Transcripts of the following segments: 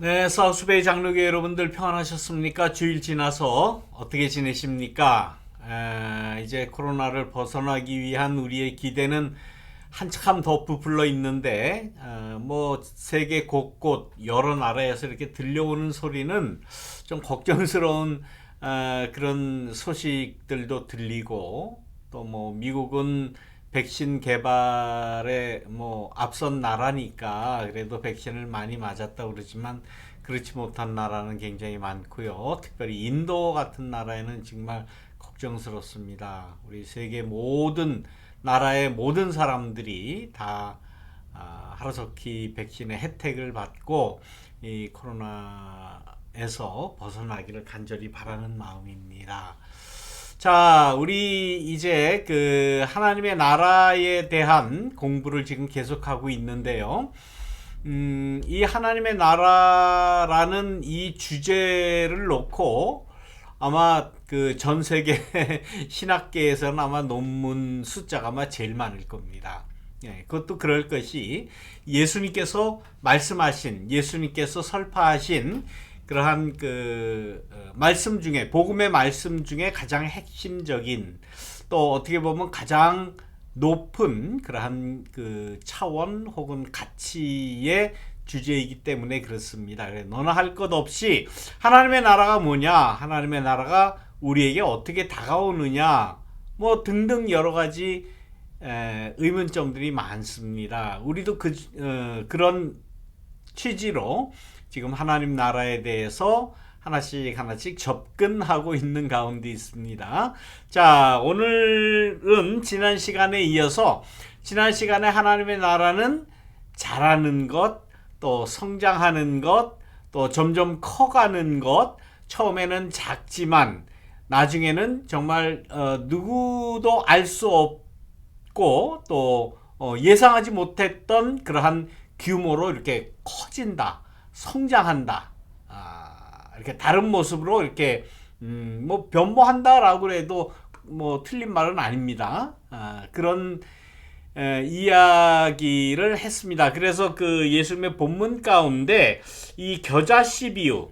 네, 사우스베이 장로교 여러분들 평안하셨습니까? 주일 지나서 어떻게 지내십니까? 이제 코로나를 벗어나기 위한 우리의 기대는 한참 더 부풀러 있는데, 뭐 세계 곳곳 여러 나라에서 이렇게 들려오는 소리는 좀 걱정스러운 그런 소식들도 들리고, 또 뭐 미국은 백신 개발에 뭐 앞선 나라니까 그래도 백신을 많이 맞았다 그러지만 그렇지 못한 나라는 굉장히 많고요. 특별히 인도 같은 나라에는 정말 걱정스럽습니다. 우리 세계 모든 나라의 모든 사람들이 다 하루속히 백신의 혜택을 받고 이 코로나에서 벗어나기를 간절히 바라는 마음입니다. 자, 우리 이제 그 하나님의 나라에 대한 공부를 지금 계속하고 있는데요. 이 하나님의 나라라는 이 주제를 놓고 아마 그 전 세계 신학계에서는 아마 논문 숫자가 아마 제일 많을 겁니다. 예, 그것도 그럴 것이 예수님께서 말씀하신, 예수님께서 설파하신 그러한 그 말씀 중에, 복음의 말씀 중에 가장 핵심적인, 또 어떻게 보면 가장 높은 그러한 그 차원 혹은 가치의 주제이기 때문에 그렇습니다. 그래, 너나 할 것 없이 하나님의 나라가 뭐냐, 하나님의 나라가 우리에게 어떻게 다가오느냐, 뭐 등등 여러 가지 의문점들이 많습니다. 우리도 그런 취지로 지금 하나님 나라에 대해서 하나씩 하나씩 접근하고 있는 가운데 있습니다. 자, 오늘은 지난 시간에 이어서 지난 시간에 하나님의 나라는 자라는 것, 또 성장하는 것, 또 점점 커가는 것, 처음에는 작지만 나중에는 정말 누구도 알 수 없고 또 예상하지 못했던 그러한 규모로 이렇게 커진다, 성장한다. 이렇게 다른 모습으로 이렇게 뭐 변모한다라고 해도 뭐 틀린 말은 아닙니다. 그런 이야기를 했습니다. 그래서 그 예수님의 본문 가운데 이 겨자씨 비유,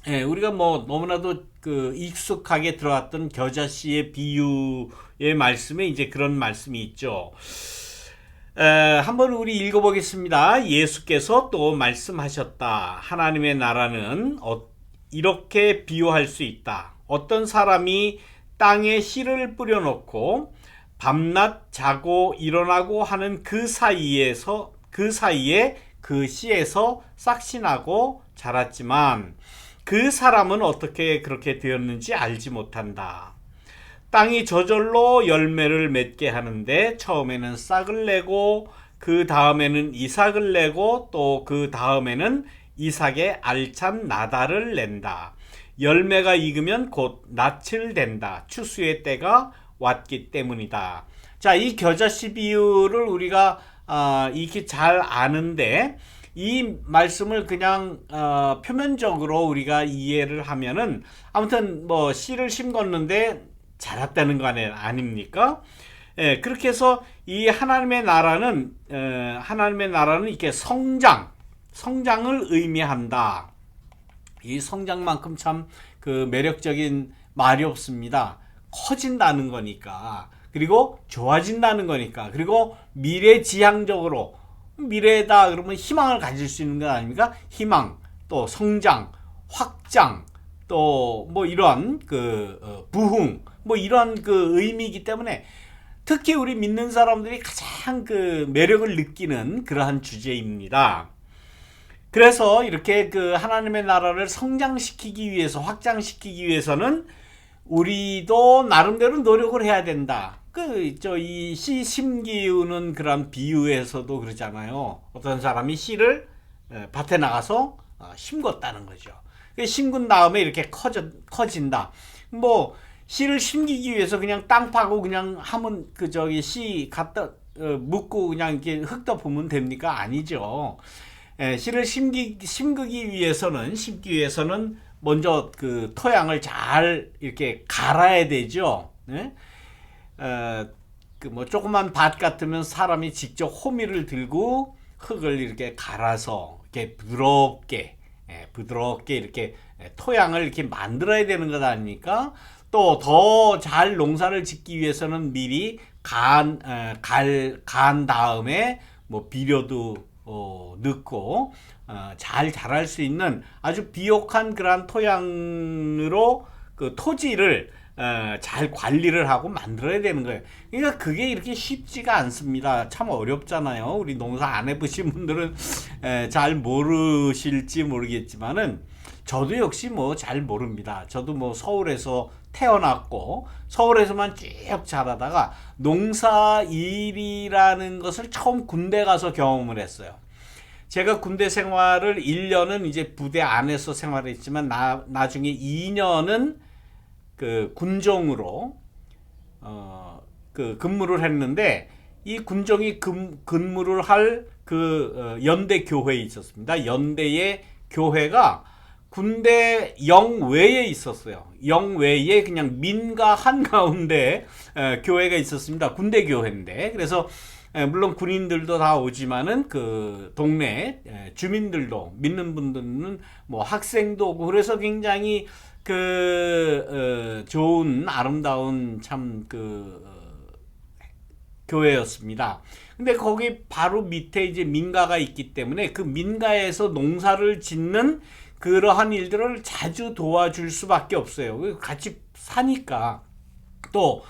우리가 뭐 너무나도 그 익숙하게 들어왔던 겨자씨의 비유의 말씀에 이제 그런 말씀이 있죠. 한번 우리 읽어보겠습니다. 예수께서 또 말씀하셨다. 하나님의 나라는 이렇게 비유할 수 있다. 어떤 사람이 땅에 씨를 뿌려놓고 밤낮 자고 일어나고 하는 그 사이에 그 씨에서 싹이 나고 자랐지만 그 사람은 어떻게 그렇게 되었는지 알지 못한다. 땅이 저절로 열매를 맺게 하는데 처음에는 싹을 내고 그 다음에는 이삭을 내고 또 그 다음에는 이삭의 알찬 나달을 낸다. 열매가 익으면 곧 낯을 댄다. 추수의 때가 왔기 때문이다. 자, 이 겨자씨 비유를 우리가 익히 잘 아는데 이 말씀을 그냥 표면적으로 우리가 이해를 하면은 아무튼 뭐 씨를 심었는데 자랐다는 거 아닙니까? 예, 그렇게 해서 이 하나님의 나라는 이렇게 성장을 의미한다. 이 성장만큼 참 그 매력적인 말이 없습니다. 커진다는 거니까, 그리고 좋아진다는 거니까, 그리고 미래지향적으로 미래다 그러면 희망을 가질 수 있는 것 아닙니까? 희망, 또 성장, 확장, 또 뭐 이런 그 부흥, 뭐 이런 그 의미이기 때문에 특히 우리 믿는 사람들이 가장 그 매력을 느끼는 그러한 주제입니다. 그래서 이렇게 그 하나님의 나라를 성장시키기 위해서, 확장시키기 위해서는 우리도 나름대로 노력을 해야 된다. 이 씨 심기우는 그런 비유에서도 그러잖아요. 어떤 사람이 씨를 밭에 나가서 심었다는 거죠. 심은 다음에 이렇게 커진다. 뭐 씨를 심기기 위해서 그냥 땅 파고 그냥 하면 씨 갖다 묻고 그냥 이렇게 흙다 보면 됩니까? 아니죠. 씨를 심기 위해서는 먼저 그 토양을 잘 이렇게 갈아야 되죠. 네? 그 뭐 조그만 밭 같으면 사람이 직접 호미를 들고 흙을 이렇게 갈아서 이렇게 부드럽게 부드럽게 이렇게 토양을 이렇게 만들어야 되는 것 아닙니까? 또 더 잘 농사를 짓기 위해서는 미리 간 다음에 뭐 비료도 넣고 잘 자랄 수 있는 아주 비옥한 그러한 토양으로 그 토지를 잘 관리를 하고 만들어야 되는 거예요. 그러니까 그게 이렇게 쉽지가 않습니다. 참 어렵잖아요. 우리 농사 안 해보신 분들은 잘 모르실지 모르겠지만은 저도 역시 뭐 잘 모릅니다. 저도 뭐 서울에서 태어났고 서울에서만 쭉 자라다가 농사 일이라는 것을 처음 군대 가서 경험을 했어요. 제가 군대 생활을 1년은 이제 부대 안에서 생활했지만 나중에 2년은 그 군종으로 그 근무를 했는데 이 군종이 근무를 할 그 연대 교회에 있었습니다. 연대의 교회가 군대 영외에 있었어요. 영외에 그냥 민가 한가운데 교회가 있었습니다. 군대 교회인데 그래서 물론 군인들도 다 오지만은 그 동네 주민들도 믿는 분들은 뭐 학생도 오고 그래서 굉장히 그 좋은 아름다운 참 그 교회였습니다. 근데 거기 바로 밑에 이제 민가가 있기 때문에 그 민가에서 농사를 짓는 그러한 일들을 자주 도와줄 수밖에 없어요. 같이 사니까 또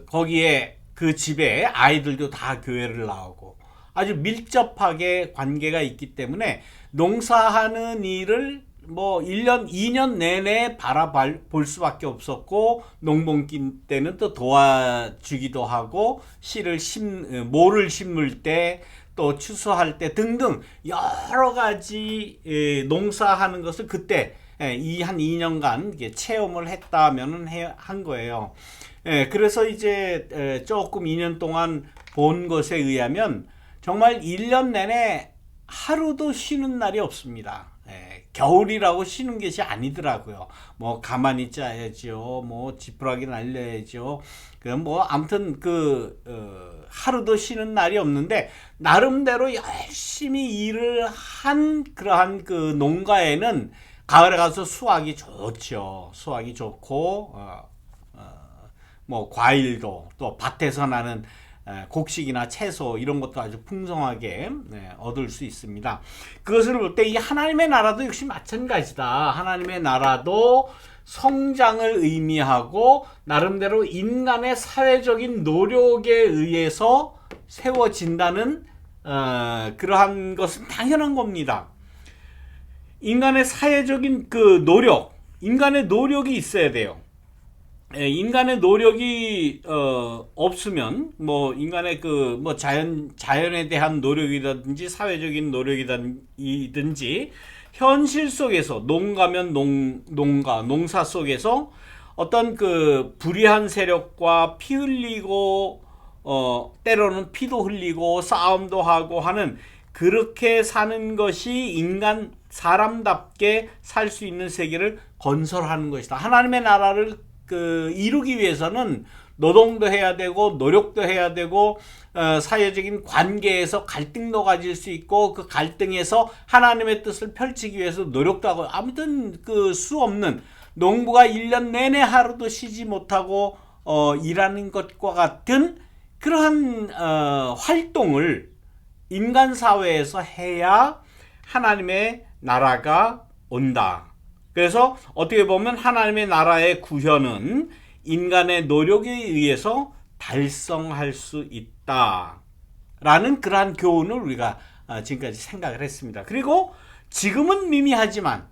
거기에 그 집에 아이들도 다 교회를 나오고 아주 밀접하게 관계가 있기 때문에 농사하는 일을 뭐 1년, 2년 내내 바라볼 수밖에 없었고 농번기 때는 또 도와주기도 하고 모를 심을 때 또 추수할 때 등등 여러 가지 농사하는 것을 그때 한 2년간 체험을 했다면은 한 거예요. 그래서 이제 조금 2년 동안 본 것에 의하면 정말 1년 내내 하루도 쉬는 날이 없습니다. 겨울이라고 쉬는 것이 아니더라고요. 뭐 가만히 짜야죠. 뭐 지푸라기 날려야죠. 그럼 뭐 아무튼 하루도 쉬는 날이 없는데 나름대로 열심히 일을 한 그러한 그 농가에는 가을에 가서 수확이 좋죠. 수확이 좋고 뭐 과일도 또 밭에서 나는 곡식이나 채소 이런 것도 아주 풍성하게 얻을 수 있습니다. 그것을 볼 때 이 하나님의 나라도 역시 마찬가지다. 하나님의 나라도 성장을 의미하고 나름대로 인간의 사회적인 노력에 의해서 세워진다는 그러한 것은 당연한 겁니다. 인간의 사회적인 그 노력, 인간의 노력이 있어야 돼요. 인간의 노력이 없으면 뭐 인간의 뭐 자연에 대한 노력이라든지 사회적인 노력이든지 현실 속에서 농가면 농사 속에서 어떤 그 불의한 세력과 피 흘리고 때로는 피도 흘리고 싸움도 하고 하는 그렇게 사는 것이 사람답게 살 수 있는 세계를 건설하는 것이다. 하나님의 나라를 이루기 위해서는 노동도 해야 되고 노력도 해야 되고 사회적인 관계에서 갈등도 가질 수 있고 그 갈등에서 하나님의 뜻을 펼치기 위해서 노력도 하고 아무튼 수 없는 농부가 1년 내내 하루도 쉬지 못하고 일하는 것과 같은 그러한 활동을 인간 사회에서 해야 하나님의 나라가 온다. 그래서 어떻게 보면 하나님의 나라의 구현은 인간의 노력에 의해서 달성할 수 있다라는 그러한 교훈을 우리가 지금까지 생각을 했습니다. 그리고 지금은 미미하지만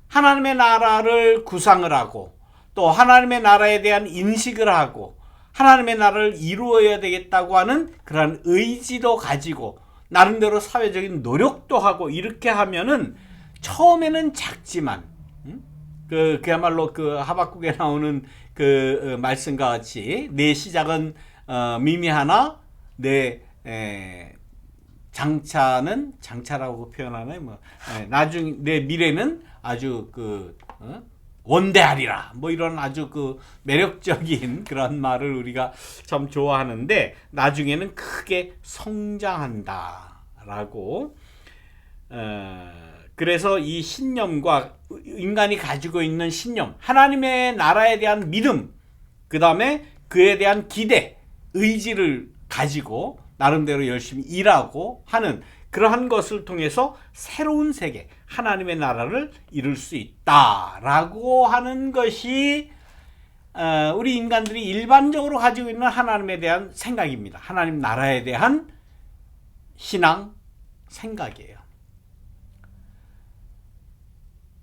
하나님의 나라를 구상을 하고 또 하나님의 나라에 대한 인식을 하고 하나님의 나라를 이루어야 되겠다고 하는 그러한 의지도 가지고 나름대로 사회적인 노력도 하고 이렇게 하면은 처음에는 작지만 그야말로 하박국에 나오는 말씀과 같이 내 시작은 미미하나 내 장차라고 표현하나요? 나중에 내 미래는 아주 원대하리라. 뭐 이런 아주 매력적인 그런 말을 우리가 참 좋아하는데 나중에는 크게 성장한다라고 그래서 이 신념과 인간이 가지고 있는 신념, 하나님의 나라에 대한 믿음, 그 다음에 그에 대한 기대, 의지를 가지고 나름대로 열심히 일하고 하는 그러한 것을 통해서 새로운 세계, 하나님의 나라를 이룰 수 있다라고 하는 것이 우리 인간들이 일반적으로 가지고 있는 하나님에 대한 생각입니다. 하나님 나라에 대한 신앙 생각이에요.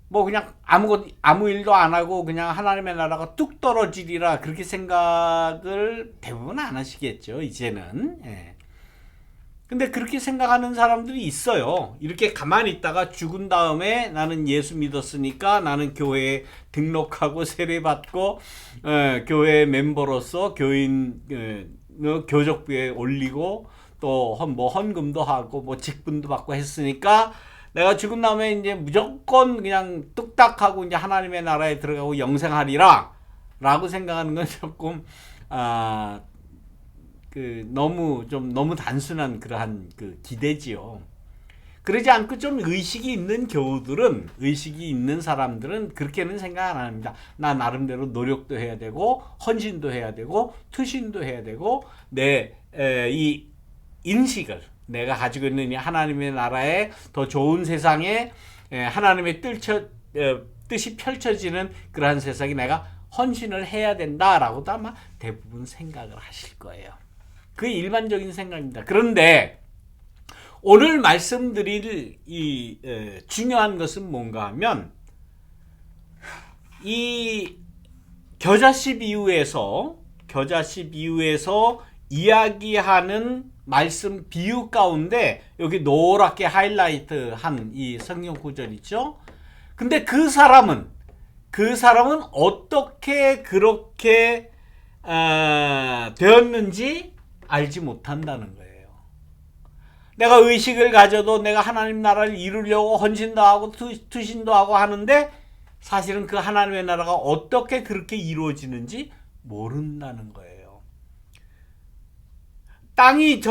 뭐 그냥 아무 일도 안 하고 그냥 하나님의 나라가 뚝 떨어지리라 그렇게 생각을 대부분 안 하시겠죠, 이제는. 예. 근데 그렇게 생각하는 사람들이 있어요. 이렇게 가만히 있다가 죽은 다음에 나는 예수 믿었으니까 나는 교회에 등록하고 세례받고 교회 멤버로서 교인 교적부에 올리고 또 뭐 헌금도 하고 뭐 직분도 받고 했으니까 내가 죽은 다음에 이제 무조건 그냥 뚝딱 하고 이제 하나님의 나라에 들어가고 영생하리라 라고 생각하는 건 조금 너무 단순한 그러한 그 기대지요. 그러지 않고 좀 의식이 있는 사람들은 그렇게는 생각 안 합니다. 나 나름대로 노력도 해야 되고 헌신도 해야 되고 투신도 해야 되고 이 인식을 내가 가지고 있는 이 하나님의 나라에 더 좋은 세상에 하나님의 뜻이 펼쳐지는 그러한 세상에 내가 헌신을 해야 된다라고도 아마 대부분 생각을 하실 거예요. 그게 일반적인 생각입니다. 그런데 오늘 말씀드릴 이 중요한 것은 뭔가 하면 이 겨자씨 비유에서 이야기하는 말씀 비유 가운데 여기 노랗게 하이라이트한 이 성경 구절 있죠? 근데 그 사람은 어떻게 그렇게 되었는지 알지 못한다는 거예요. 내가 의식을 가져도 내가 하나님 나라를 이루려고 헌신도 하고 투신도 하고 하는데 사실은 그 하나님의 나라가 어떻게 그렇게 이루어지는지 모른다는 거예요. 땅이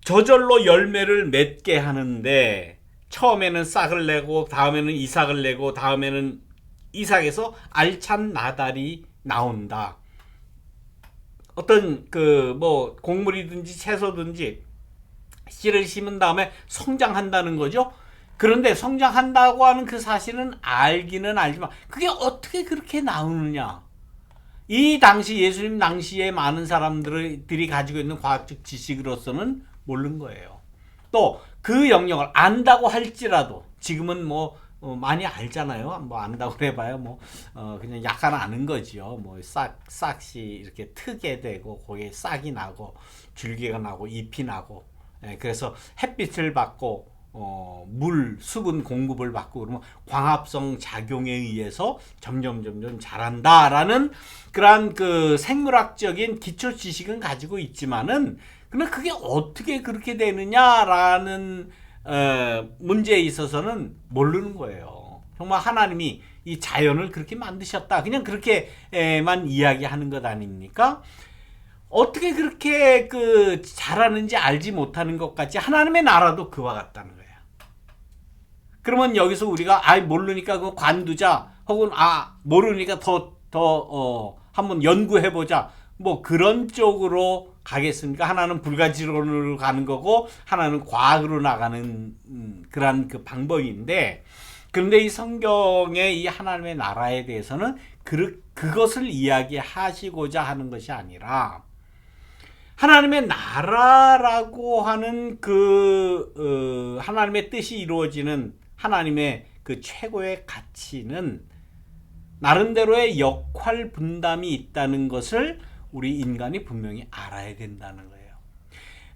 저절로 열매를 맺게 하는데 처음에는 싹을 내고 다음에는 이삭을 내고 다음에는 이삭에서 알찬 나달이 나온다. 어떤 뭐 곡물이든지 채소든지 씨를 심은 다음에 성장한다는 거죠. 그런데 성장한다고 하는 그 사실은 알기는 알지만 그게 어떻게 그렇게 나오느냐. 이 당시 예수님 당시에 많은 사람들이 가지고 있는 과학적 지식으로서는 모르는 거예요. 또 그 영역을 안다고 할지라도 지금은 뭐 많이 알잖아요. 뭐 안다고 해봐요. 뭐 그냥 약간 아는 거지요. 뭐 싹이 이렇게 트게 되고 거기에 싹이 나고 줄기가 나고 잎이 나고 그래서 햇빛을 받고 물, 수분 공급을 받고 그러면 광합성 작용에 의해서 점점 자란다라는 그러한 그 생물학적인 기초 지식은 가지고 있지만은 그러나 그게 어떻게 그렇게 되느냐라는 문제에 있어서는 모르는 거예요. 정말 하나님이 이 자연을 그렇게 만드셨다. 그냥 그렇게만 이야기하는 것 아닙니까? 어떻게 그렇게 잘하는지 알지 못하는 것 같이 하나님의 나라도 그와 같다는 거예요. 그러면 여기서 우리가 모르니까 그거 관두자 혹은 모르니까 더 한번 연구해보자 뭐 그런 쪽으로 가겠습니까? 하나는 불가지론으로 가는 거고 하나는 과학으로 나가는 그런 그 방법인데 그런데 이 성경의 이 하나님의 나라에 대해서는 그것을 이야기하시고자 하는 것이 아니라 하나님의 나라라고 하는 하나님의 뜻이 이루어지는 하나님의 그 최고의 가치는 나름대로의 역할 분담이 있다는 것을 우리 인간이 분명히 알아야 된다는 거예요.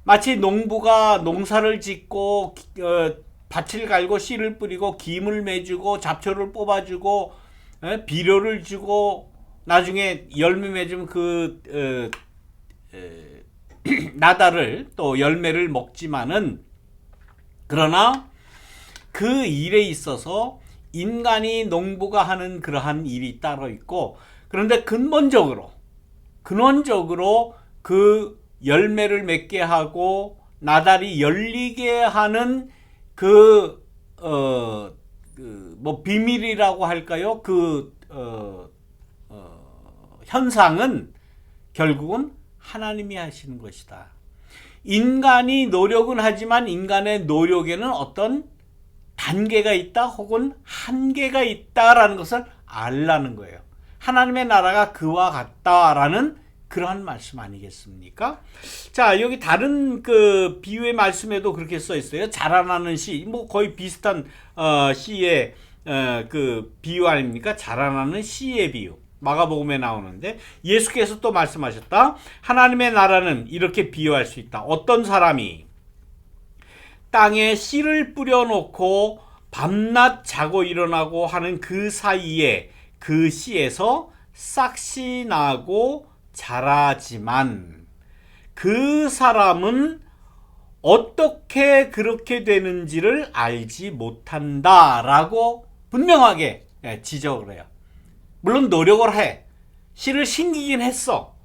마치 농부가 농사를 짓고 밭을 갈고 씨를 뿌리고 김을 매주고 잡초를 뽑아주고 비료를 주고 나중에 열매 맺으면 나달을 또 열매를 먹지만은 그러나 그 일에 있어서 인간이 농부가 하는 그러한 일이 따로 있고 그런데 근본적으로 그 열매를 맺게 하고 나달이 열리게 하는 뭐 비밀이라고 할까요? 현상은 결국은 하나님이 하시는 것이다. 인간이 노력은 하지만 인간의 노력에는 어떤 단계가 있다 혹은 한계가 있다라는 것을 알라는 거예요. 하나님의 나라가 그와 같다라는 그러한 말씀 아니겠습니까? 자, 여기 다른 비유의 말씀에도 그렇게 써 있어요. 자라나는 씨, 뭐 거의 비슷한 씨의 비유 아닙니까? 자라나는 씨의 비유. 마가복음에 나오는데 예수께서 또 말씀하셨다. 하나님의 나라는 이렇게 비유할 수 있다. 어떤 사람이 땅에 씨를 뿌려놓고 밤낮 자고 일어나고 하는 그 사이에 그 씨에서 싹이 나고 자라지만 그 사람은 어떻게 그렇게 되는지를 알지 못한다라고 분명하게 지적을 해요. 물론 노력을 해. 씨를 심기긴 했어.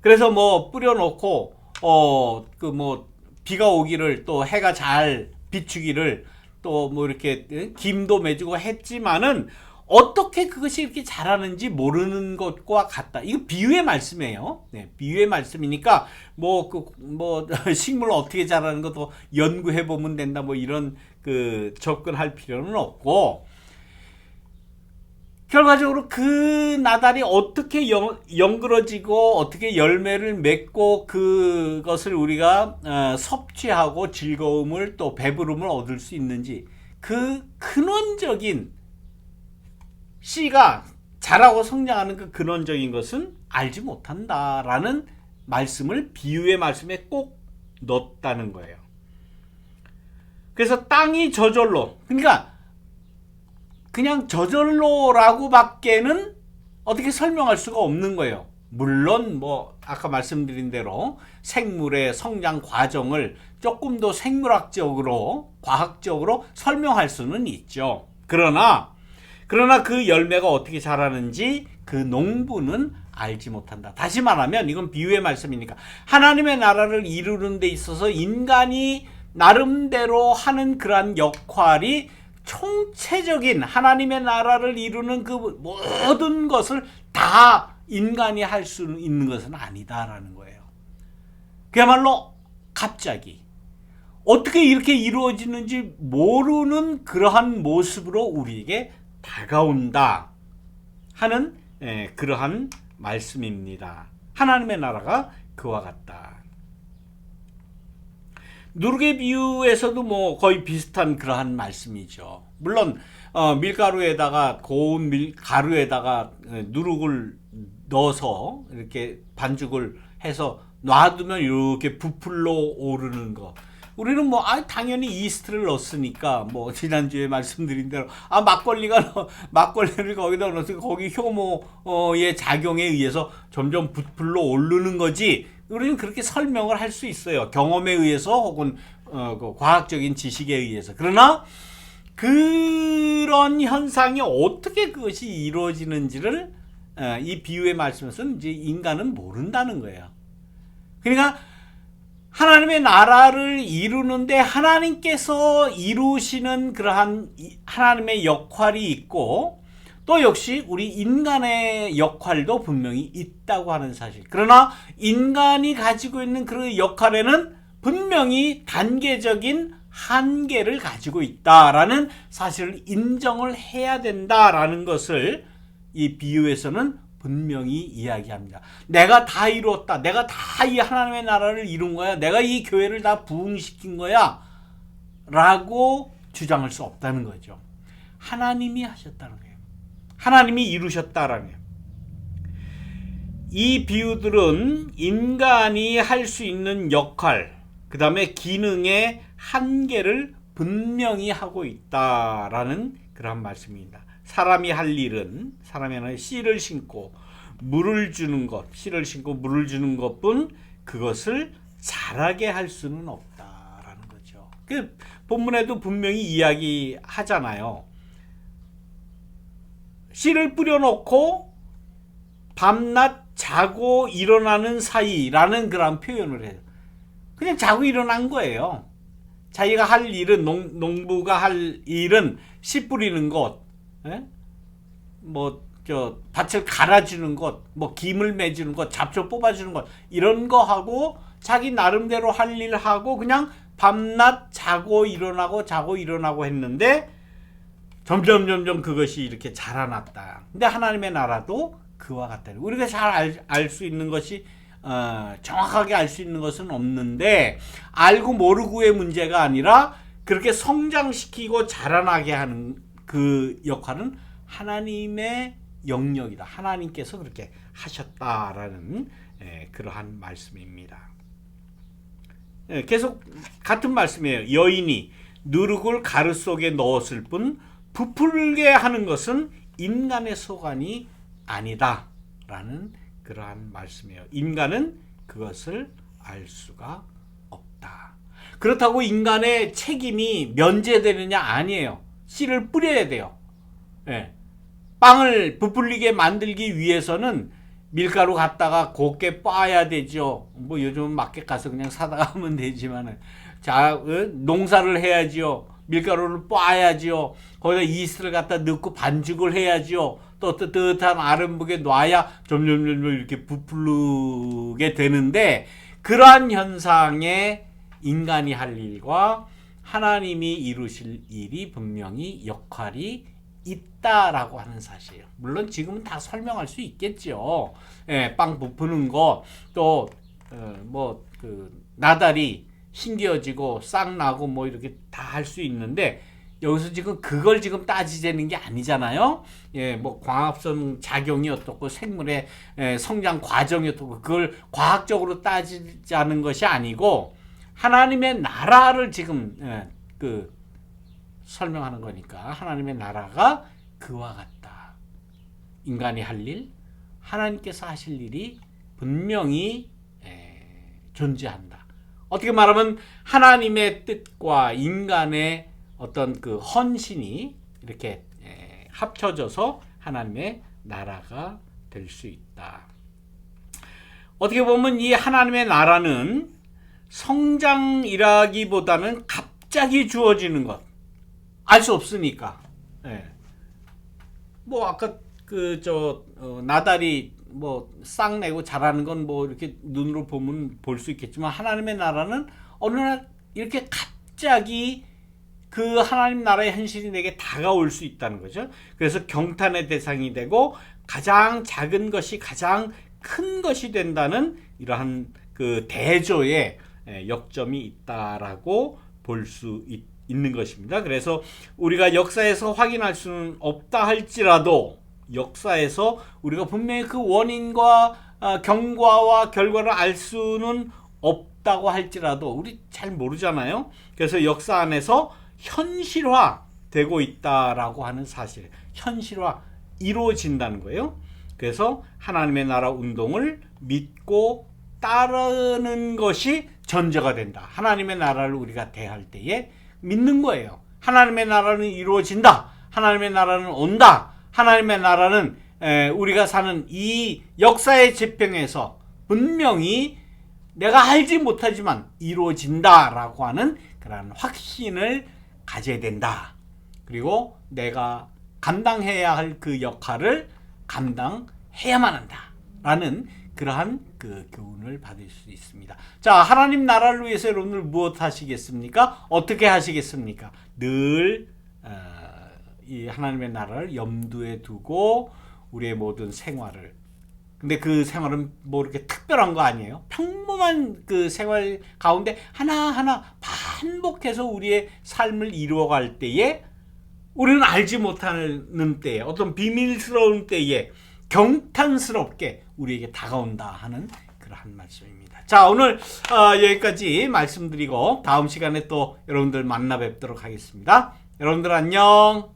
그래서 뭐 뿌려놓고 비가 오기를 또 해가 잘 비추기를 또 뭐 이렇게 김도 맺고 했지만은 어떻게 그것이 이렇게 자라는지 모르는 것과 같다. 이거 비유의 말씀이에요. 네, 비유의 말씀이니까 식물 어떻게 자라는 것도 연구해 보면 된다. 뭐 이런 접근할 필요는 없고, 결과적으로 그 나달이 어떻게 연그러지고 어떻게 열매를 맺고 그것을 우리가 섭취하고 즐거움을 또 배부름을 얻을 수 있는지, 그 근원적인 씨가 자라고 성장하는 그 근원적인 것은 알지 못한다라는 말씀을 비유의 말씀에 꼭 넣었다는 거예요. 그래서 땅이 저절로, 그러니까 그냥 저절로라고 밖에는 어떻게 설명할 수가 없는 거예요. 물론 뭐 아까 말씀드린 대로 생물의 성장 과정을 조금 더 생물학적으로 과학적으로 설명할 수는 있죠. 그러나 그 열매가 어떻게 자라는지 그 농부는 알지 못한다. 다시 말하면 이건 비유의 말씀이니까 하나님의 나라를 이루는 데 있어서 인간이 나름대로 하는 그러한 역할이 총체적인 하나님의 나라를 이루는 그 모든 것을 다 인간이 할 수 있는 것은 아니다라는 거예요. 그야말로 갑자기 어떻게 이렇게 이루어지는지 모르는 그러한 모습으로 우리에게 다가온다 하는 그러한 말씀입니다. 하나님의 나라가 그와 같다. 누룩의 비유에서도 뭐 거의 비슷한 그러한 말씀이죠. 물론 밀가루에다가 고운 밀가루에다가 누룩을 넣어서 이렇게 반죽을 해서 놔두면 이렇게 부풀러 오르는 거. 우리는 뭐 당연히 이스트를 넣었으니까 뭐 지난주에 말씀드린 대로 막걸리를 거기다 넣어서 거기 효모의 작용에 의해서 점점 부풀러 오르는 거지. 우리는 그렇게 설명을 할 수 있어요. 경험에 의해서 혹은 과학적인 지식에 의해서. 그러나 그런 현상이 어떻게 그것이 이루어지는지를 이 비유의 말씀에서는 이제 인간은 모른다는 거예요. 그러니까 하나님의 나라를 이루는데 하나님께서 이루시는 그러한 하나님의 역할이 있고, 또 역시 우리 인간의 역할도 분명히 있다고 하는 사실. 그러나 인간이 가지고 있는 그 역할에는 분명히 단계적인 한계를 가지고 있다라는 사실을 인정을 해야 된다라는 것을 이 비유에서는 분명히 이야기합니다. 내가 다 이루었다. 내가 다 이 하나님의 나라를 이룬 거야. 내가 이 교회를 다 부흥시킨 거야. 라고 주장할 수 없다는 거죠. 하나님이 하셨다는 거예요. 하나님이 이루셨다라는 거예요. 이 비유들은 인간이 할 수 있는 역할, 그 다음에 기능의 한계를 분명히 하고 있다라는 그런 말씀입니다. 사람이 할 일은 사람이 씨를 심고 물을 주는 것, 씨를 심고 물을 주는 것뿐 그것을 자라게 할 수는 없다라는 거죠. 그 본문에도 분명히 이야기하잖아요. 씨를 뿌려놓고 밤낮 자고 일어나는 사이라는 그런 표현을 해요. 그냥 자고 일어난 거예요. 자기가 할 일은 농부가 할 일은 씨 뿌리는 것, 예? 밭을 갈아주는 것, 김을 매주는 것, 잡초 뽑아주는 것, 이런 거 하고 자기 나름대로 할 일 하고 그냥 밤낮 자고 일어나고 했는데 점점 그것이 이렇게 자라났다. 근데 하나님의 나라도 그와 같다. 우리가 잘 알 수 있는 것이 정확하게 알 수 있는 것은 없는데 알고 모르고의 문제가 아니라 그렇게 성장시키고 자라나게 하는 그 역할은 하나님의 영역이다. 하나님께서 그렇게 하셨다라는 그러한 말씀입니다. 계속 같은 말씀이에요. 여인이 누룩을 가루 속에 넣었을 뿐 부풀게 하는 것은 인간의 소관이 아니다 라는 그러한 말씀이에요. 인간은 그것을 알 수가 없다. 그렇다고 인간의 책임이 면제되느냐? 아니에요. 씨를 뿌려야 돼요. 빵을 부풀리게 만들기 위해서는 밀가루 갖다가 곱게 빻아야 되죠. 요즘은 마켓 가서 그냥 사다가 하면 되지만은. 농사를 해야지요. 밀가루를 빻아야지요. 거기다 이스트를 갖다 넣고 반죽을 해야지요. 또 뜨뜻한 아름목에 놔야 점점 이렇게 부풀게 되는데, 그러한 현상에 인간이 할 일과 하나님이 이루실 일이 분명히 역할이 있다라고 하는 사실이에요. 물론 지금은 다 설명할 수 있겠죠. 빵 부푸는 거, 또 나달이 신기어지고 싹 나고 이렇게 다 할 수 있는데, 여기서 지금 그걸 지금 따지자는 게 아니잖아요. 광합성 작용이 어떻고 생물의 성장 과정이 어떻고 그걸 과학적으로 따지자는 것이 아니고 하나님의 나라를 지금 설명하는 거니까, 하나님의 나라가 그와 같다. 인간이 할 일, 하나님께서 하실 일이 분명히 존재한다. 어떻게 말하면 하나님의 뜻과 인간의 어떤 그 헌신이 이렇게 합쳐져서 하나님의 나라가 될 수 있다. 어떻게 보면 이 하나님의 나라는 성장이라기보다는 갑자기 주어지는 것, 알 수 없으니까. 아까 나달이 싹 내고 자라는 건 이렇게 눈으로 보면 볼 수 있겠지만, 하나님의 나라는 어느 날 이렇게 갑자기 그 하나님 나라의 현실이 내게 다가올 수 있다는 거죠. 그래서 경탄의 대상이 되고 가장 작은 것이 가장 큰 것이 된다는 이러한 그 대조의 역점이 있다라고 볼 수 있는 것입니다. 그래서 우리가 역사에서 확인할 수는 없다 할지라도, 역사에서 우리가 분명히 그 원인과 경과와 결과를 알 수는 없다고 할지라도 우리 잘 모르잖아요. 그래서 역사 안에서 현실화 되고 있다라고 하는 사실, 현실화 이루어진다는 거예요. 그래서 하나님의 나라 운동을 믿고 따르는 것이 전제가 된다. 하나님의 나라를 우리가 대할 때에 믿는 거예요. 하나님의 나라는 이루어진다. 하나님의 나라는 온다. 하나님의 나라는 우리가 사는 이 역사의 지평에서 분명히 내가 알지 못하지만 이루어진다라고 하는 그런 확신을 가져야 된다. 그리고 내가 감당해야 할 그 역할을 감당해야만 한다. 라는 그러한 그 교훈을 받을 수 있습니다. 자, 하나님 나라를 위해서 여러분들 무엇 하시겠습니까? 어떻게 하시겠습니까? 늘 이 하나님의 나라를 염두에 두고 우리의 모든 생활을, 근데 그 생활은 이렇게 특별한 거 아니에요. 평범한 그 생활 가운데 하나하나 반복해서 우리의 삶을 이루어갈 때에 우리는 알지 못하는 때에, 어떤 비밀스러운 때에 경탄스럽게 우리에게 다가온다 하는 그러한 말씀입니다. 자, 오늘 여기까지 말씀드리고 다음 시간에 또 여러분들 만나 뵙도록 하겠습니다. 여러분들 안녕.